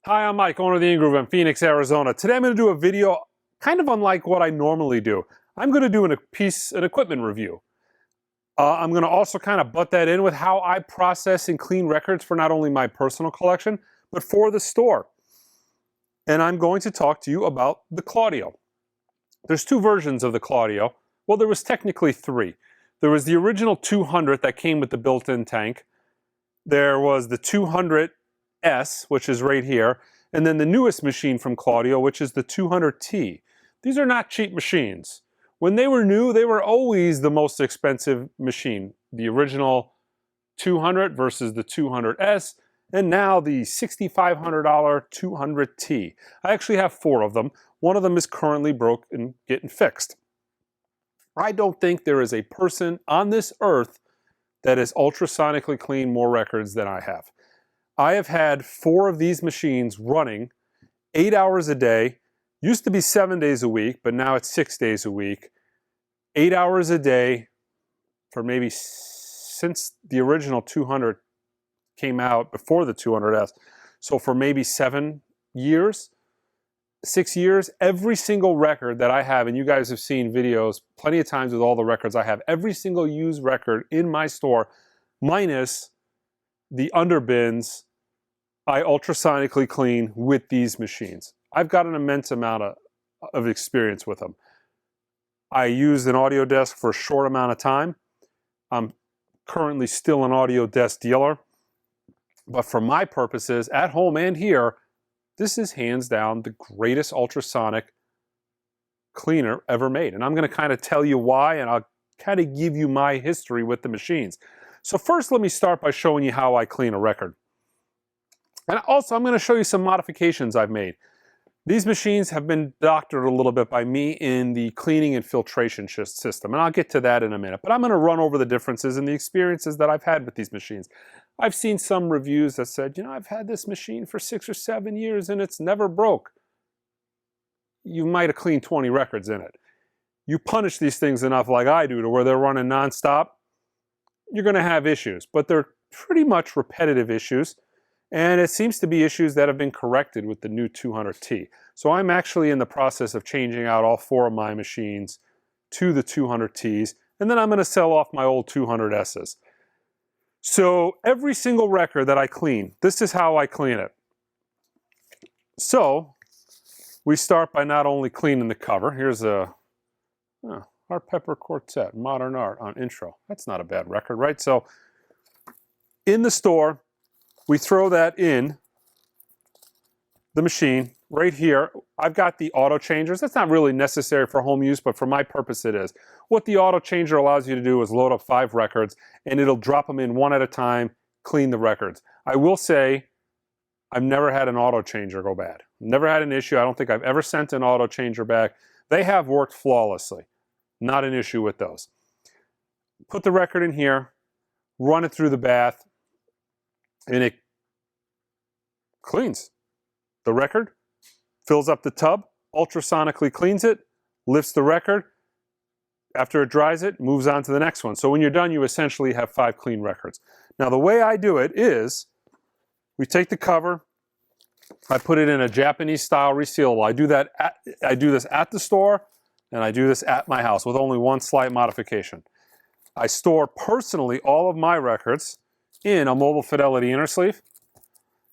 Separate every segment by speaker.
Speaker 1: Hi, I'm Mike, owner of the In-Groove in Phoenix, Arizona. Today I'm going to do a video kind of unlike what I normally do. I'm going to do an equipment review. I'm going to also kind of butt that in with how I process and clean records for not only my personal collection, but for the store. And I'm going to talk to you about the KLaudio. There's two versions of the KLaudio. Well, there was technically three. There was the original 200 that came with the built-in tank. There was the 200S, which is right here, and then the newest machine from KLaudio, which is the 200T. These are not cheap machines. When they were new, they were always the most expensive machine. The original 200 versus the 200S, and now the $6,500 200T. I actually have four of them. One of them is currently broke and getting fixed. I don't think there is a person on this earth that has ultrasonically cleaned more records than I have. I have had four of these machines running 8 hours a day. Used to be 7 days a week, but now it's 6 days a week. 8 hours a day for maybe since the original 200 came out, before the 200S. So for maybe 7 years, 6 years, every single record that I have, and you guys have seen videos plenty of times with all the records I have, every single used record in my store, minus the underbins, I ultrasonically clean with these machines. I've got an immense amount of experience with them. I used an audio desk for a short amount of time. I'm currently still an audio desk dealer. But for my purposes, at home and here, this is hands down the greatest ultrasonic cleaner ever made. And I'm going to kind of tell you why, and I'll kind of give you my history with the machines. So first, let me start by showing you how I clean a record. And also, I'm going to show you some modifications I've made. These machines have been doctored a little bit by me in the cleaning and filtration system, and I'll get to that in a minute. But I'm going to run over the differences and the experiences that I've had with these machines. I've seen some reviews that said, you know, I've had this machine for 6 or 7 years and it's never broke. You might have cleaned 20 records in it. You punish these things enough like I do to where they're running nonstop, you're going to have issues, but they're pretty much repetitive issues. And it seems to be issues that have been corrected with the new 200T. So I'm actually in the process of changing out all four of my machines to the 200Ts, and then I'm going to sell off my old 200Ss. So every single record that I clean, this is how I clean it. So we start by not only cleaning the cover. Here's a Art Pepper Quartet, Modern Art on intro. That's not a bad record, right? So in the store, we throw that in the machine right here. I've got the auto changers. That's not really necessary for home use, but for my purpose it is. What the auto changer allows you to do is load up 5 records, and it'll drop them in one at a time, clean the records. I will say I've never had an auto changer go bad. Never had an issue. I don't think I've ever sent an auto changer back. They have worked flawlessly. Not an issue with those. Put the record in here, run it through the bath, and it cleans the record, fills up the tub, ultrasonically cleans it, lifts the record. After it dries it, moves on to the next one. So when you're done, you essentially have 5 clean records. Now the way I do it is, we take the cover, I put it in a Japanese style resealable. I do this at the store, and I do this at my house with only one slight modification. I store personally all of my records in a Mobile Fidelity inner sleeve,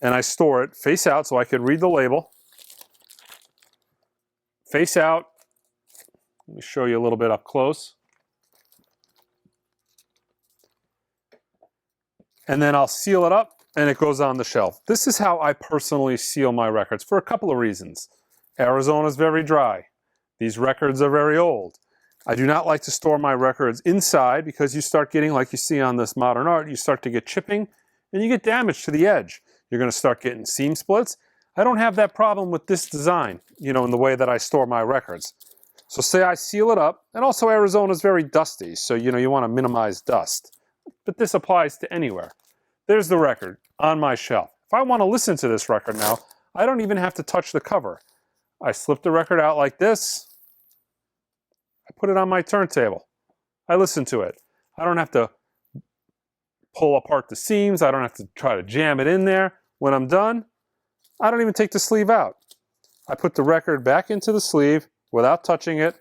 Speaker 1: and I store it face out so I can read the label. Face out. Let me show you a little bit up close. And then I'll seal it up and it goes on the shelf. This is how I personally seal my records for a couple of reasons. Arizona's very dry. These records are very old. I do not like to store my records inside because you start getting, like you see on this Modern Art, you start to get chipping and you get damage to the edge. You're going to start getting seam splits. I don't have that problem with this design, you know, in the way that I store my records. So say I seal it up, and also Arizona's very dusty, so you know you want to minimize dust. But this applies to anywhere. There's the record on my shelf. If I want to listen to this record now, I don't even have to touch the cover. I slip the record out like this. I put it on my turntable. I listen to it. I don't have to pull apart the seams. I don't have to try to jam it in there. When I'm done, I don't even take the sleeve out. I put the record back into the sleeve without touching it,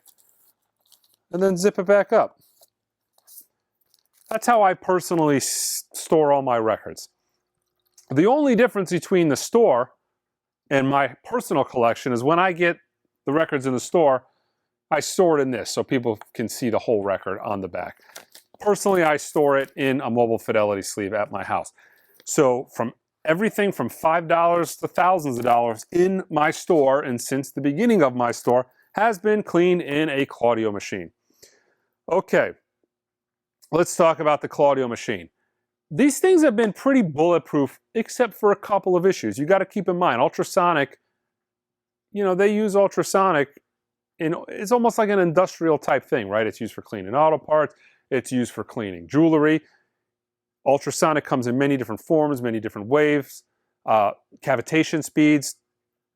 Speaker 1: and then zip it back up. That's how I personally store all my records. The only difference between the store and my personal collection is when I get the records in the store, I store it in this so people can see the whole record on the back. Personally, I store it in a mobile fidelity sleeve at my house. So from everything from $5 to thousands of dollars in my store, and since the beginning of my store, has been cleaned in a KLaudio machine. Okay, let's talk about the KLaudio machine. These things have been pretty bulletproof, except for a couple of issues. You got to keep in mind, ultrasonic, you know, they use ultrasonic it's almost like an industrial type thing, right? It's used for cleaning auto parts. It's used for cleaning jewelry. Ultrasonic comes in many different forms, many different waves, cavitation speeds.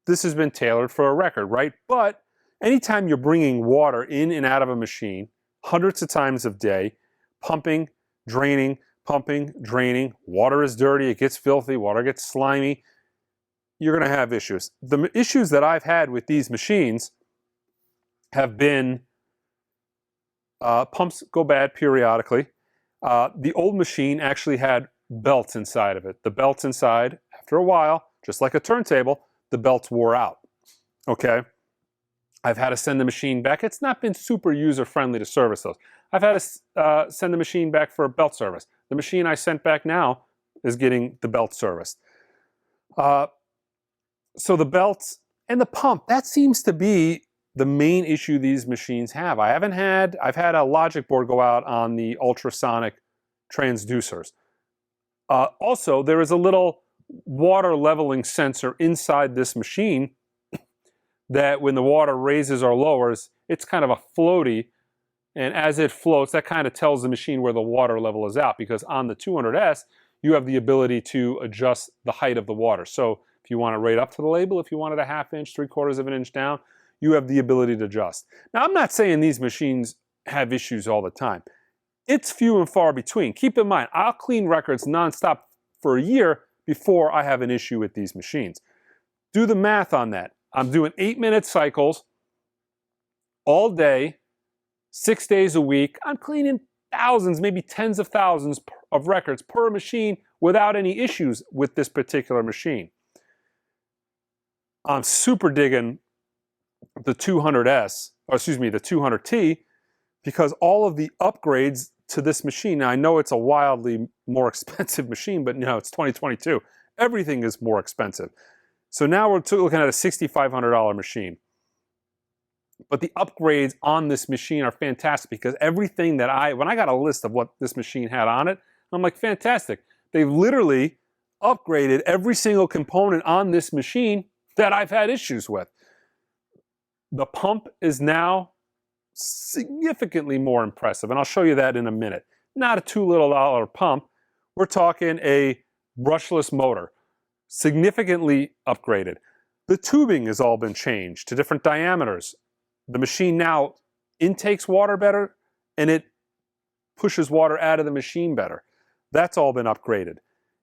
Speaker 1: This has been tailored for a record, right? But anytime you're bringing water in and out of a machine, hundreds of times a day, pumping, draining, water is dirty, it gets filthy, water gets slimy, you're going to have issues. The issues that I've had with these machines have been pumps go bad periodically. The old machine actually had belts inside of it. The belts inside, after a while, just like a turntable, the belts wore out. Okay? I've had to send the machine back. It's not been super user-friendly to service those. I've had to send the machine back for a belt service. The machine I sent back now is getting the belt serviced. So the belts and the pump, that seems to be the main issue these machines have. I've had a logic board go out on the ultrasonic transducers. Also, there is a little water leveling sensor inside this machine that when the water raises or lowers, it's kind of a floaty, and as it floats, that kind of tells the machine where the water level is at, because on the 200S, you have the ability to adjust the height of the water. So if you want it right up to the label, if you want it a ½ inch, 3/4 of an inch down, you have the ability to adjust. Now, I'm not saying these machines have issues all the time. It's few and far between. Keep in mind, I'll clean records nonstop for a year before I have an issue with these machines. Do the math on that. I'm doing 8-minute cycles all day, 6 days a week. I'm cleaning thousands, maybe tens of thousands of records per machine without any issues with this particular machine. I'm super digging the 200S, or excuse me, the 200T, because all of the upgrades to this machine, now I know it's a wildly more expensive machine, but no, it's 2022. Everything is more expensive. So now we're looking at a $6,500 machine. But the upgrades on this machine are fantastic, because everything that when I got a list of what this machine had on it, I'm like, fantastic. They literally upgraded every single component on this machine that I've had issues with. The pump is now significantly more impressive, and I'll show you that in a minute. Not a $2 little pump. We're talking a brushless motor, significantly upgraded. The tubing has all been changed to different diameters. The machine now intakes water better, and it pushes water out of the machine better. That's all been upgraded.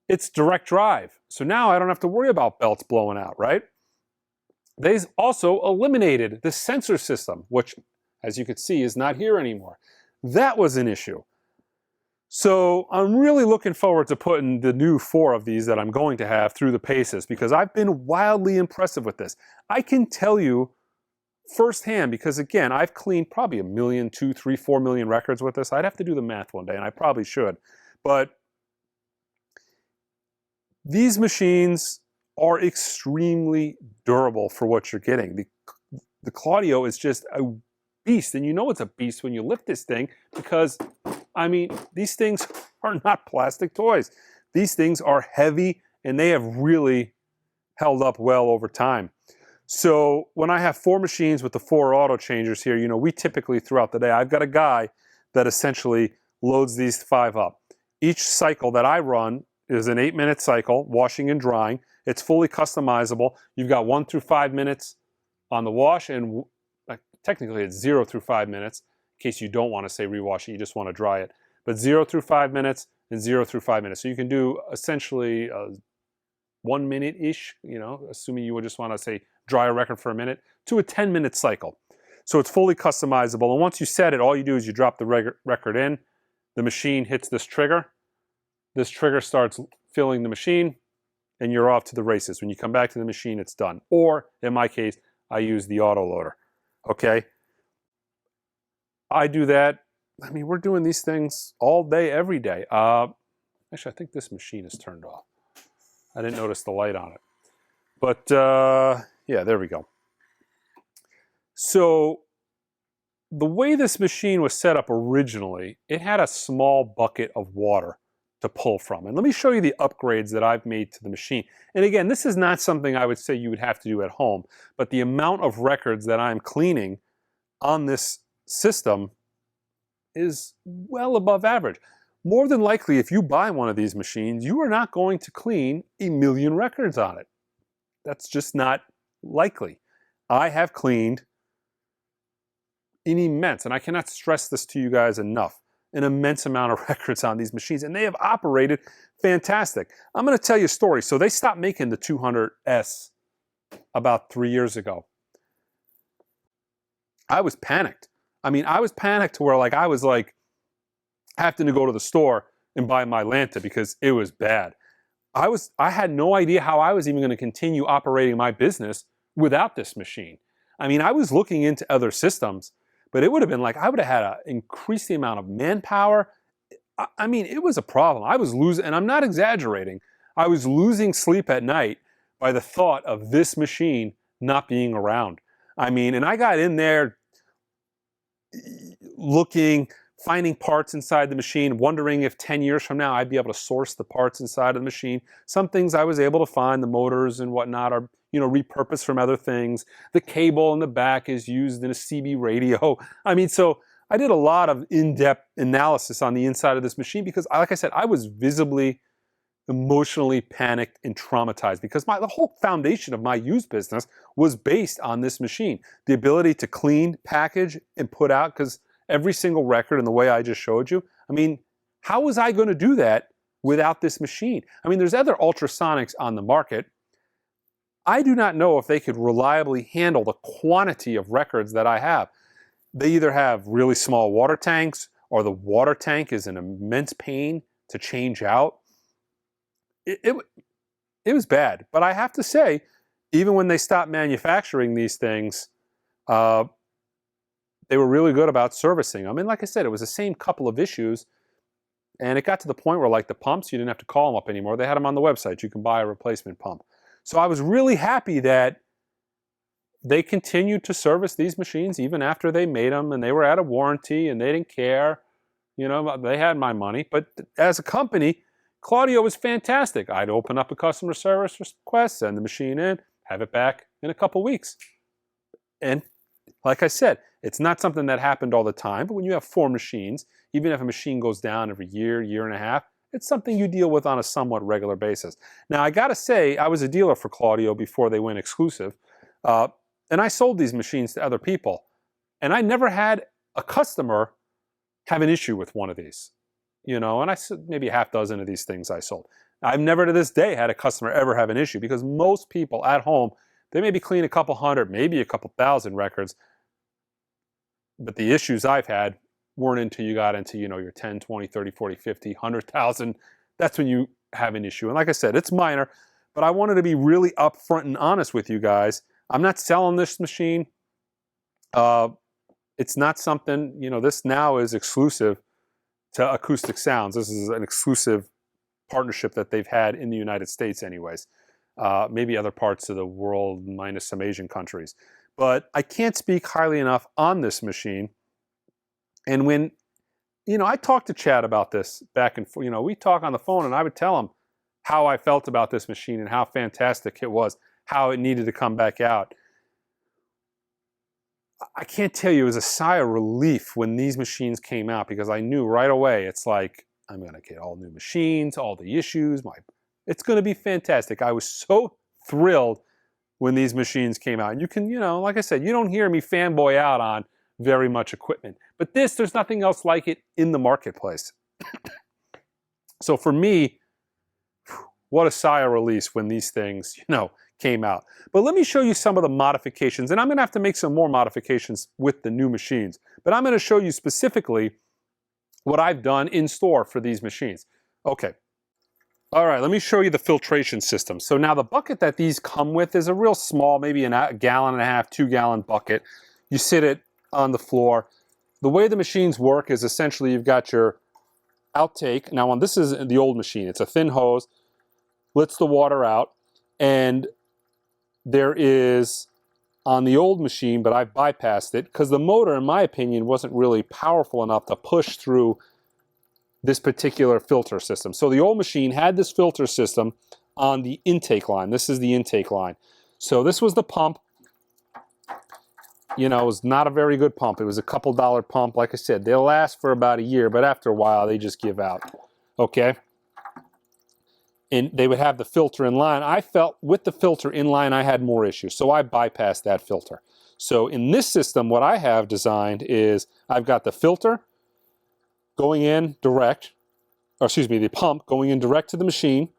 Speaker 1: It's direct drive, so now I don't have to worry about belts blowing out, right? They've also eliminated the sensor system, which, as you can see, is not here anymore. That was an issue. So I'm really looking forward to putting the new 4 of these that I'm going to have through the paces, because I've been wildly impressive with this. I can tell you firsthand, because again, I've cleaned probably 1 million, 2, 3, 4 million records with this. I'd have to do the math one day, and I probably should. But these machines are extremely durable for what you're getting. The KLaudio is just a beast, and you know it's a beast when you lift this thing, because, I mean, these things are not plastic toys. These things are heavy, and they have really held up well over time. So when I have 4 machines with the 4 auto changers here, you know, we typically throughout the day, I've got a guy that essentially loads these 5 up. Each cycle that I run is an 8-minute cycle, washing and drying. It's fully customizable. You've got 1 through 5 minutes on the wash, and technically it's 0 through 5 minutes, in case you don't want to say rewash it, you just want to dry it. But 0 through 5 minutes and 0 through 5 minutes. So you can do essentially 1 minute-ish, you know, assuming you would just want to say dry a record for a minute, to a 10-minute cycle. So it's fully customizable. And once you set it, all you do is you drop the record in, the machine hits this trigger starts filling the machine, and you're off to the races. When you come back to the machine, it's done. Or, in my case, I use the autoloader, okay? I do that. I mean, we're doing these things all day, every day. Actually, I think this machine is turned off. I didn't notice the light on it. But, yeah, there we go. So, the way this machine was set up originally, it had a small bucket of water to pull from. And let me show you the upgrades that I've made to the machine. And again, this is not something I would say you would have to do at home, but the amount of records that I'm cleaning on this system is well above average. More than likely, if you buy one of these machines, you are not going to clean 1,000,000 records on it. That's just not likely. I have cleaned an immense, and I cannot stress this to you guys enough, an immense amount of records on these machines, and they have operated fantastic. I'm going to tell you a story. So they stopped making the 200S about 3 years ago. I was panicked. I mean, I was panicked to where I was having to go to the store and buy my Lanta because it was bad. I had no idea how I was even going to continue operating my business without this machine. I mean, I was looking into other systems, but it would have been I would have had to increase the amount of manpower. I mean, it was a problem. I was losing, and I'm not exaggerating, I was losing sleep at night by the thought of this machine not being around. I mean, and I got in there looking, finding parts inside the machine, wondering if 10 years from now I'd be able to source the parts inside of the machine. Some things I was able to find, the motors and whatnot are, you know, repurposed from other things. The cable in the back is used in a CB radio. I mean, so I did a lot of in-depth analysis on the inside of this machine because, like I said, I was visibly, emotionally panicked and traumatized because the whole foundation of my used business was based on this machine. The ability to clean, package, and put out, because every single record in the way I just showed you, I mean, how was I going to do that without this machine? I mean, there's other ultrasonics on the market. I do not know if they could reliably handle the quantity of records that I have. They either have really small water tanks, or the water tank is an immense pain to change out. It was bad. But I have to say, even when they stopped manufacturing these things, they were really good about servicing them. And like I said, it was the same couple of issues. And it got to the point where the pumps, you didn't have to call them up anymore. They had them on the website. You can buy a replacement pump. So I was really happy that they continued to service these machines even after they made them, and they were out of warranty and they didn't care. You know, they had my money. But as a company, KLaudio was fantastic. I'd open up a customer service request, send the machine in, have it back in a couple weeks. And like I said, it's not something that happened all the time, but when you have 4 machines, even if a machine goes down every year, year and a half, it's something you deal with on a somewhat regular basis. Now, I gotta say, I was a dealer for KLaudio before they went exclusive, and I sold these machines to other people, and I never had a customer have an issue with one of these. You know, and I said maybe a half dozen of these things I sold. I've never to this day had a customer ever have an issue because most people at home, they maybe clean a couple hundred, maybe a couple thousand records, but the issues I've had weren't until you got into, you know, your 10, 20, 30, 40, 50, 100,000. That's when you have an issue. And like I said, it's minor, but I wanted to be really upfront and honest with you guys. I'm not selling this machine. It's not something, you know, this now is exclusive to Acoustic Sounds. This is an exclusive partnership that they've had in the United States anyways. Maybe other parts of the world minus some Asian countries. But I can't speak highly enough on this machine. And when, you know, I talked to Chad about this back and forth, you know, we talk on the phone and I would tell him how I felt about this machine and how fantastic it was, how it needed to come back out. I can't tell you, it was a sigh of relief when these machines came out because I knew right away, it's like, I'm going to get all new machines, all the issues, it's going to be fantastic. I was so thrilled when these machines came out. And you can, you know, like I said, you don't hear me fanboy out on very much equipment. But there's nothing else like it in the marketplace. So for me, what a sigh of release when these things, came out. But let me show you some of the modifications, and I'm gonna have to make some more modifications with the new machines. But I'm gonna show you specifically what I've done in store for these machines. Okay. All right, let me show you the filtration system. So now the bucket that these come with is a real small, maybe a gallon and a half, 2-gallon bucket. You sit it on the floor. The way the machines work is essentially you've got your outtake. Now this is the old machine. It's a thin hose, lets the water out, and there is on the old machine, but I've bypassed it because the motor, in my opinion, wasn't really powerful enough to push through this particular filter system. So the old machine had this filter system on the intake line. This is the intake line. So this was the pump. It was not a very good pump. It was a couple dollar pump. Like I said, they'll last for about a year, but after a while, they just give out. Okay? And they would have the filter in line. I felt with the filter in line, I had more issues. So I bypassed that filter. So in this system, what I have designed is I've got the filter going in direct, or excuse me, the pump going in direct to the machine,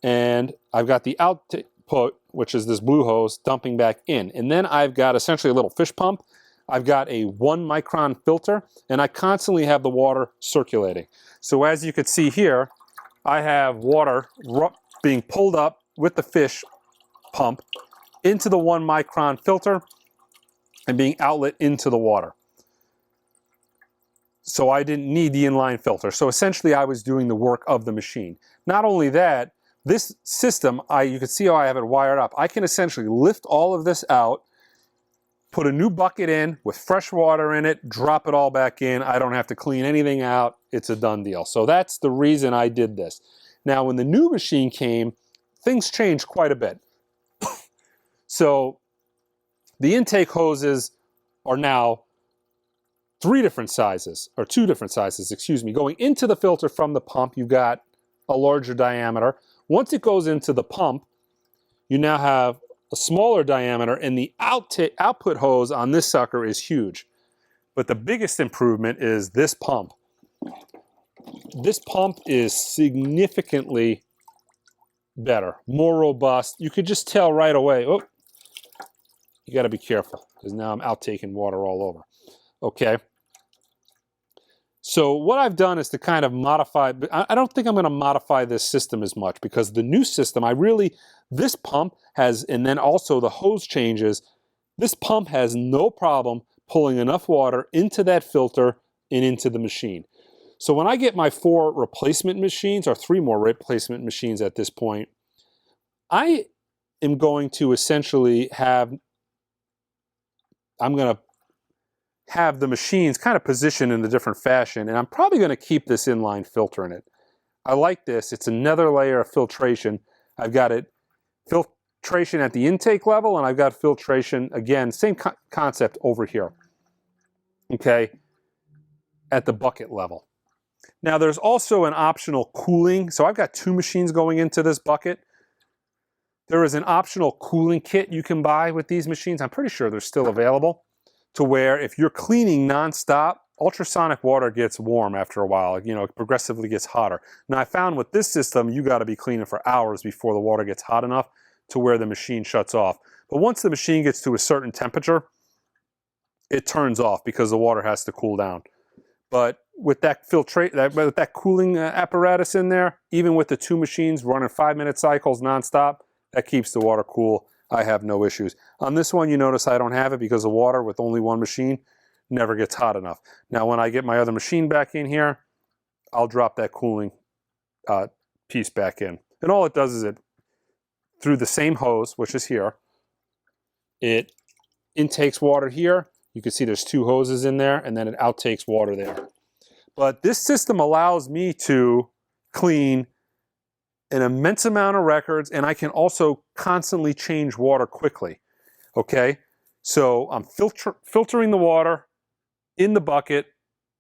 Speaker 1: and I've got the output, which is this blue hose, dumping back in. And then I've got essentially a little fish pump. I've got a 1-micron filter, and I constantly have the water circulating. So as you can see here, I have water being pulled up with the fish pump into the 1-micron filter and being outlet into the water. So I didn't need the inline filter. So essentially I was doing the work of the machine. Not only that, this system, you can see how I have it wired up. I can essentially lift all of this out, put a new bucket in with fresh water in it, drop it all back in. I don't have to clean anything out. It's a done deal. So that's the reason I did this. Now, when the new machine came, things changed quite a bit. So the intake hoses are now 2 different sizes, excuse me. Going into the filter from the pump, you've got a larger diameter. Once it goes into the pump, you now have a smaller diameter, and the output hose on this sucker is huge. But the biggest improvement is this pump. This pump is significantly better, more robust. You could just tell right away, oh, you gotta be careful, because now I'm outtaking water all over. Okay. So what I've done is to kind of modify, but I don't think I'm going to modify this system as much, because the new system, this pump has, and then also the hose changes, this pump has no problem pulling enough water into that filter and into the machine. So when I get my 4 replacement machines, or 3 more replacement machines at this point, I am going to essentially I'm going to have the machines kind of positioned in a different fashion, and I'm probably going to keep this inline filter in it. I like this. It's another layer of filtration. I've got it filtration at the intake level, and I've got filtration, again, same concept over here, okay, at the bucket level. Now there's also an optional cooling. So I've got 2 machines going into this bucket. There is an optional cooling kit you can buy with these machines. I'm pretty sure they're still available, to where if you're cleaning nonstop, ultrasonic water gets warm after a while. It progressively gets hotter. Now I found with this system, you got to be cleaning for hours before the water gets hot enough to where the machine shuts off. But once the machine gets to a certain temperature, it turns off because the water has to cool down. But with that cooling apparatus in there, even with the 2 machines running 5-minute cycles nonstop, that keeps the water cool. I have no issues. On this one, you notice I don't have it because the water with only 1 machine never gets hot enough. Now, when I get my other machine back in here, I'll drop that cooling piece back in. And all it does is through the same hose, which is here, it intakes water here. You can see there's 2 hoses in there, and then it outtakes water there. But this system allows me to clean an immense amount of records, and I can also constantly change water quickly. Okay, so I'm filtering the water in the bucket.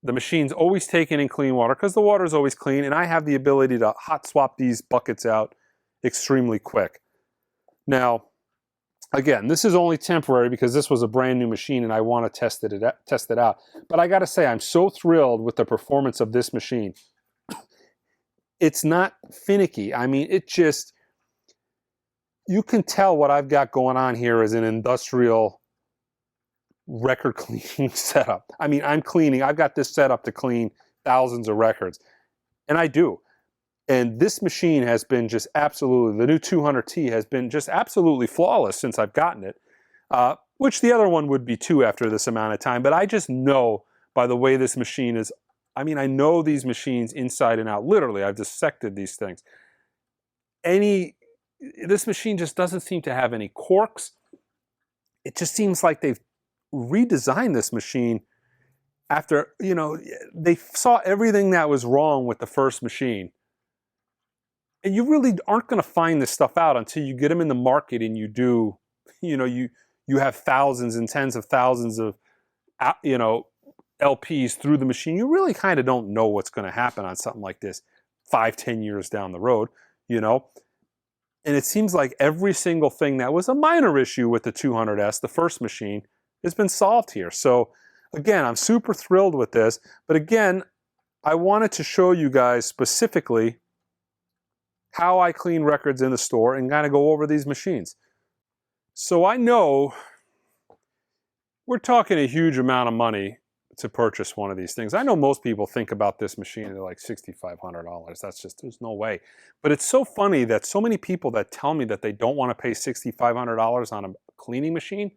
Speaker 1: The machine's always taking in clean water because the water is always clean, and I have the ability to hot swap these buckets out extremely quick. Now, again, this is only temporary because this was a brand new machine and I want to test it out. But I got to say, I'm so thrilled with the performance of this machine. It's not finicky. I mean, it just, you can tell what I've got going on here is an industrial record cleaning setup. I mean, I've got this set up to clean thousands of records, and I do. And this machine has been just absolutely, the new 200T has been just absolutely flawless since I've gotten it, which the other one would be too after this amount of time. But I just know by the way this machine is, I mean, I know these machines inside and out. Literally, I've dissected these things. This machine just doesn't seem to have any corks. It just seems like they've redesigned this machine after, you know, they saw everything that was wrong with the first machine. And you really aren't going to find this stuff out until you get them in the market and you do, you know, you have thousands and tens of thousands of, you know, LPs through the machine. You really kind of don't know what's going to happen on something like this 5-10 years down the road, you know. And it seems like every single thing that was a minor issue with the 200S, the first machine, has been solved here. So again, I'm super thrilled with this. But again, I wanted to show you guys specifically how I clean records in the store and kind of go over these machines. So I know we're talking a huge amount of money to purchase one of these things. I know most people think about this machine at like $6,500. That's just, there's no way. But it's so funny that so many people that tell me that they don't want to pay $6,500 on a cleaning machine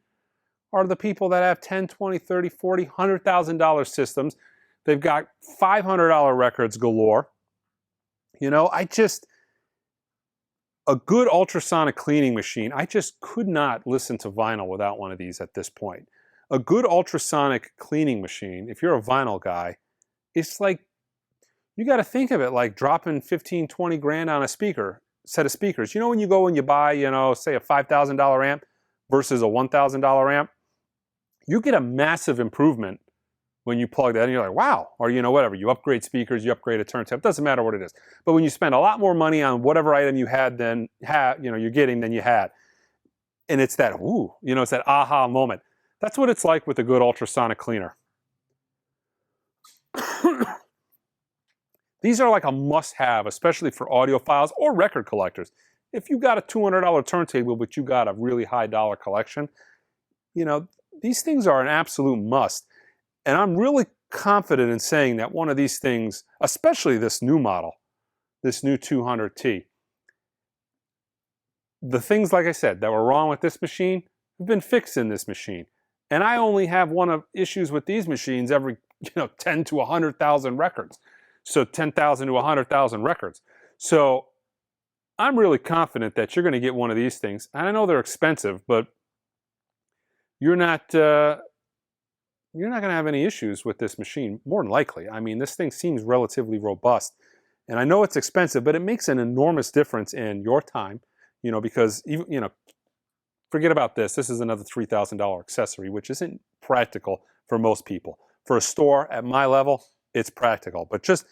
Speaker 1: are the people that have $10, $20, $30, $40, $100,000 systems. They've got $500 records galore. You know, a good ultrasonic cleaning machine, I just could not listen to vinyl without one of these at this point. A good ultrasonic cleaning machine, if you're a vinyl guy, it's like, you got to think of it like dropping 15, 20 grand on a set of speakers. You know, when you go and you buy, you know, say a $5,000 amp versus a $1,000 amp, you get a massive improvement when you plug that in. You're like, wow, or you know, whatever, you upgrade speakers, you upgrade a turntable, doesn't matter what it is. But when you spend a lot more money on whatever item you had you're getting than you had, and it's that, ooh, you know, it's that aha moment. That's what it's like with a good ultrasonic cleaner. These are like a must-have, especially for audiophiles or record collectors. If you got a $200 turntable, but you got a really high dollar collection, you know, these things are an absolute must. And I'm really confident in saying that one of these things, especially this new model, this new 200T, the things, like I said, that were wrong with this machine have been fixed in this machine. And I only have one of issues with these machines every, 10 to 100,000 records. So 10,000 to 100,000 records. So I'm really confident that you're going to get one of these things. And I know they're expensive, but you're not going to have any issues with this machine, more than likely. I mean, this thing seems relatively robust. And I know it's expensive, but it makes an enormous difference in your time, because even, forget about this. This is another $3,000 accessory, which isn't practical for most people. For a store at my level, it's practical. But just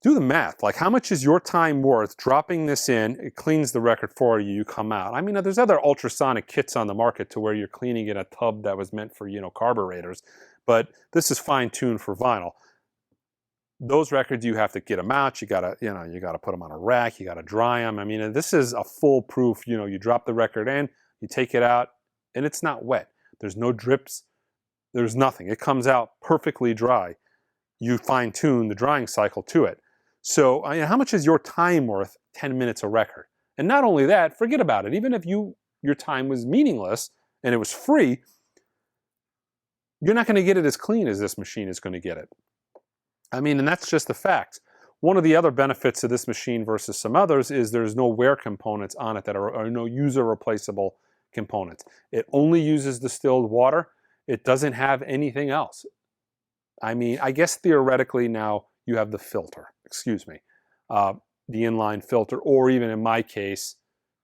Speaker 1: do the math. Like, how much is your time worth dropping this in? It cleans the record for you. You come out. I mean, there's other ultrasonic kits on the market to where you're cleaning in a tub that was meant for, carburetors. But this is fine-tuned for vinyl. Those records, you have to get them out. You gotta, you gotta put them on a rack. You gotta dry them. I mean, this is a foolproof. You drop the record in, you take it out, and it's not wet. There's no drips. There's nothing. It comes out perfectly dry. You fine-tune the drying cycle to it. So, how much is your time worth? 10 minutes a record. And not only that, forget about it. Even if your time was meaningless and it was free, you're not going to get it as clean as this machine is going to get it. I mean, and that's just the fact. One of the other benefits of this machine versus some others is there's no wear components on it that are no user replaceable components. It only uses distilled water. It doesn't have anything else. I mean, I guess theoretically now you have the filter, the inline filter, or even in my case,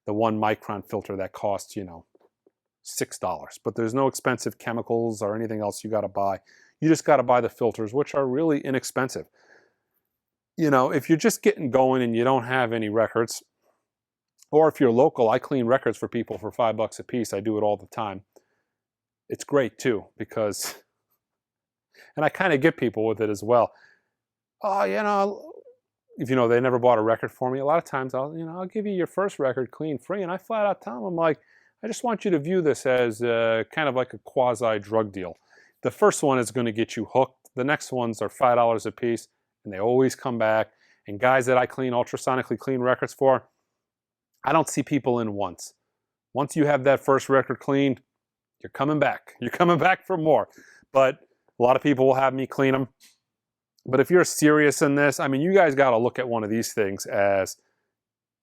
Speaker 1: the 1 micron filter that costs, $6. But there's no expensive chemicals or anything else you got to buy. You just got to buy the filters, which are really inexpensive. If you're just getting going and you don't have any records, or if you're local, I clean records for people for $5 a piece. I do it all the time. It's great too, because, and I kind of get people with it as well. Oh, if you know, they never bought a record for me, a lot of times I'll give you your first record clean free, and I flat out tell them, I'm like, I just want you to view this as kind of like a quasi drug deal. The first one is going to get you hooked. The next ones are $5 a piece, and they always come back. And guys that I clean ultrasonically clean records for, I don't see people in once. Once you have that first record cleaned, you're coming back. You're coming back for more. But a lot of people will have me clean them. But if you're serious in this, I mean, you guys got to look at one of these things as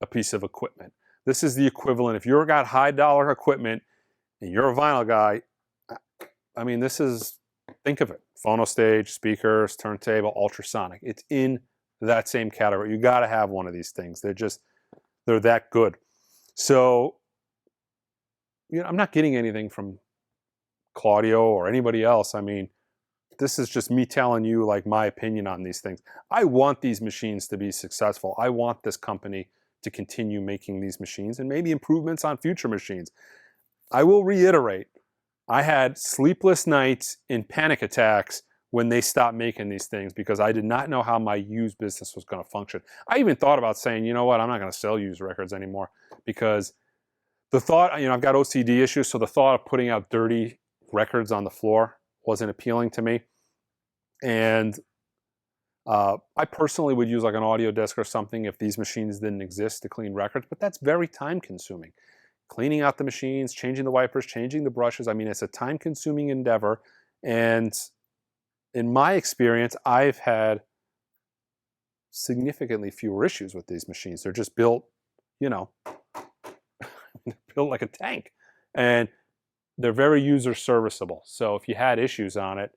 Speaker 1: a piece of equipment. This is the equivalent. If you've got high dollar equipment and you're a vinyl guy, I mean, this is, think of it, phonostage, speakers, turntable, ultrasonic. It's in that same category. You got to have one of these things. They're that good. So, you know, I'm not getting anything from KLaudio or anybody else. I mean, this is just me telling you like my opinion on these things. I want these machines to be successful. I want this company to continue making these machines and maybe improvements on future machines. I will reiterate, I had sleepless nights and panic attacks when they stopped making these things because I did not know how my used business was going to function. I even thought about saying, you know what, I'm not going to sell used records anymore because the thought, you know, I've got OCD issues, so the thought of putting out dirty records on the floor wasn't appealing to me. And I personally would use like an audio desk or something if these machines didn't exist to clean records, but that's very time consuming. Cleaning out the machines, changing the wipers, changing the brushes, I mean, it's a time consuming endeavor. And in my experience, I've had significantly fewer issues with these machines. They're just built, you know, built like a tank. And they're very user serviceable. So if you had issues on it,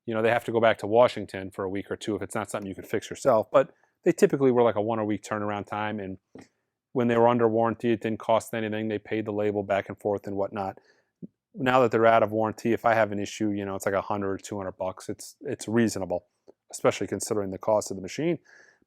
Speaker 1: you know, they have to go back to Washington for a week or two if it's not something you can fix yourself. But they typically were like a 1 week turnaround time. And when they were under warranty, it didn't cost anything. They paid the label back and forth and whatnot. Now that they're out of warranty, if I have an issue, you know, it's like $100 or $200. It's reasonable, especially considering the cost of the machine.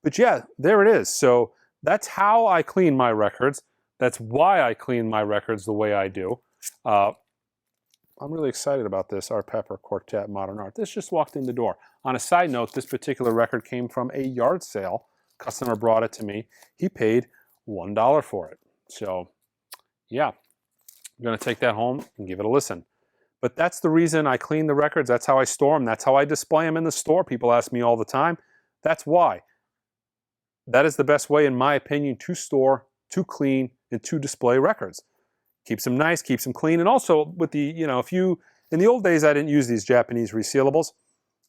Speaker 1: But yeah, there it is. So that's how I clean my records. That's why I clean my records the way I do. I'm really excited about this Art Pepper Quartet Modern Art. This just walked in the door. On a side note, this particular record came from a yard sale. Customer brought it to me. He paid $1 for it. So yeah, I'm going to take that home and give it a listen. But that's the reason I clean the records. That's how I store them. That's how I display them in the store. People ask me all the time. That's why. That is the best way, in my opinion, to store, to clean, and to display records. Keeps them nice, keeps them clean. And also with the, you know, if you, in the old days, I didn't use these Japanese resealables.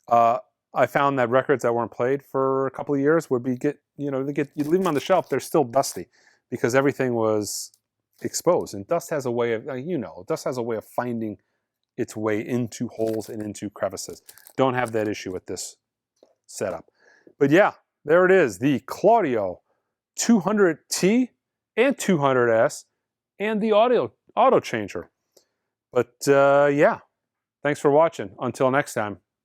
Speaker 1: I found that records that weren't played for a couple of years would be you leave them on the shelf, they're still dusty because everything was exposed. And dust has a way of, dust has a way of finding its way into holes and into crevices. Don't have that issue with this setup. But yeah, there it is, the KLaudio 200T and 200S. And the auto changer. But yeah, thanks for watching. Until next time.